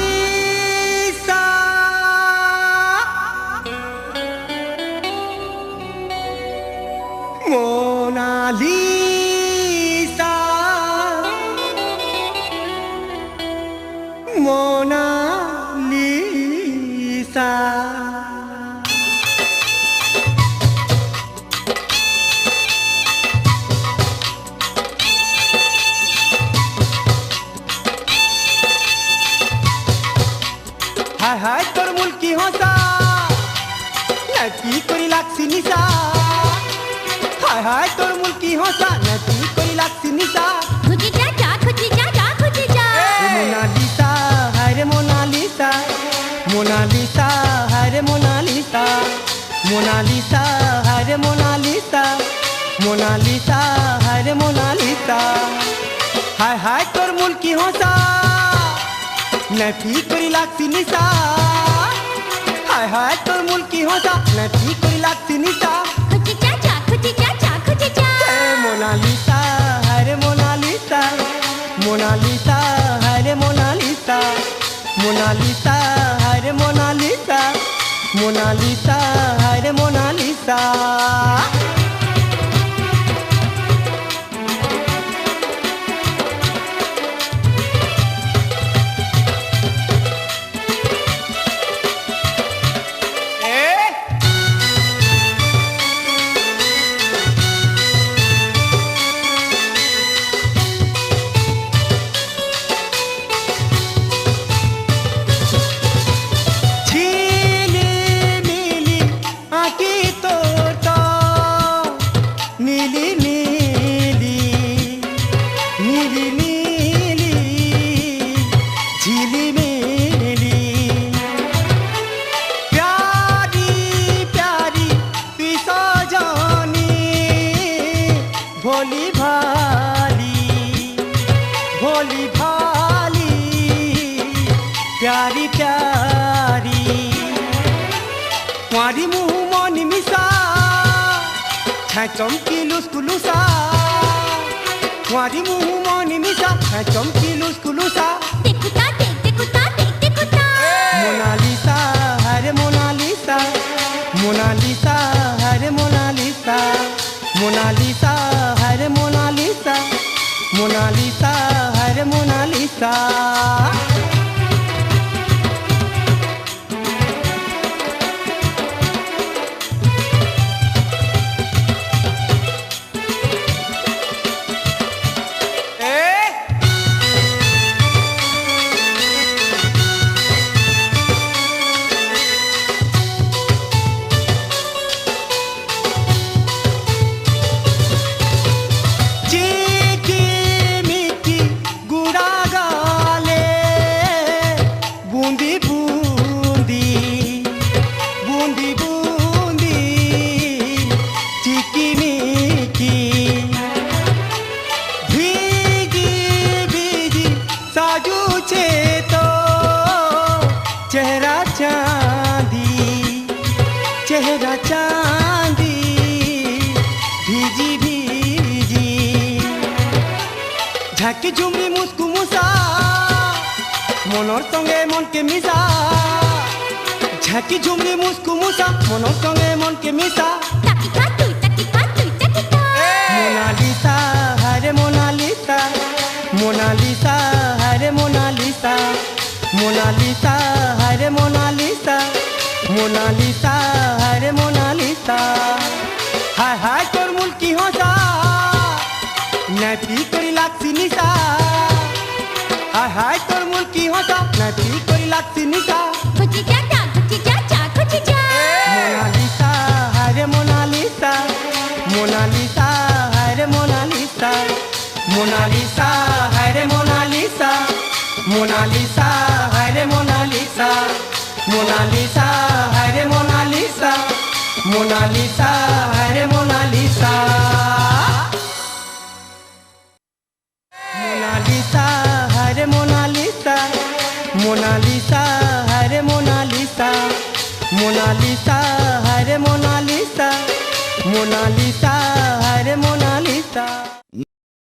Mona Lisa Mona Lisa Mona Lisa হায় হায় তোর মুলকি হসা নাকি করি লাগছি নিশা হায় হায় তোর মুলকি হসা নাকি করি লাগছি নিশা খুঁজে যা যা খুঁজে যা যা খুঁজে যা মোনালিসা হায় রে মোনালিসা মোনালিসা হায় রে মোনালিসা মোনালিসা হায় রে মোনালিসা মোনালিসা হায় রে মোনালিসা হায় হায় তোর মুলকি হসা নাকি করি লাগছি নিশা হায় হায় তোর মুলকি হসা নাকি করি লাগছি নিশা খুঁজে যা যা খুঁজে যা যা খুঁজে যা মোনালিসা হায় রে মোনালিসা মোনালিসা হায় রে মোনালিসা মোনালিসা হায় রে মোনালিসা মোনালিসা হায় রে মোনালিসা भोली भाली प्यारी प्यारी तुम्हारी मुँह मोनी मिसा है चमकी लुस्कुलुसा तुम्हारी मुँह मोनी मिसा है चमकी लुस्कुलुसा देखुता देख देखुता देख देखुता मोनालिसा हरे मोनालिसा मोनालिसा हरे मोनालिसा मोनालिसा हरे मोनालिसा मोनालिसा हरे मोनालिसा चेहरा चांदी भीजी भीजी झाकी झुमरी मुस्कु मुसा मनोर संगे मन के मिसा झाकी झुमरी मुस्कु मुसा मनोर संगे मन के मिसा मोनालिसा हरे मोनालिसा मोनालिसा हरे मोनालिसा मोनालिसा हरे मोनालिसा मोनालिसा हरे मोनालिसा हाय हाय तोर मुल्की हसा नाती करी लागसी निशा हाय हाय तोर मुल्की हसा नाती करी लागसी निशा खुची जा जा खुची जा जा खुची जा মোনালিসা মোনালিসা হায় রে মোনালিসা মোনালিসা হায় রে মোনালিসা মোনালিসা হায় রে মোনালিসা মোনালিসা হায় রে মোনালিসা মোনালিসা হায় রে মোনালিসা মোনালিসা হায় রে মোনালিসা মোনালিসা হায় রে মোনালিসা মোনালিসা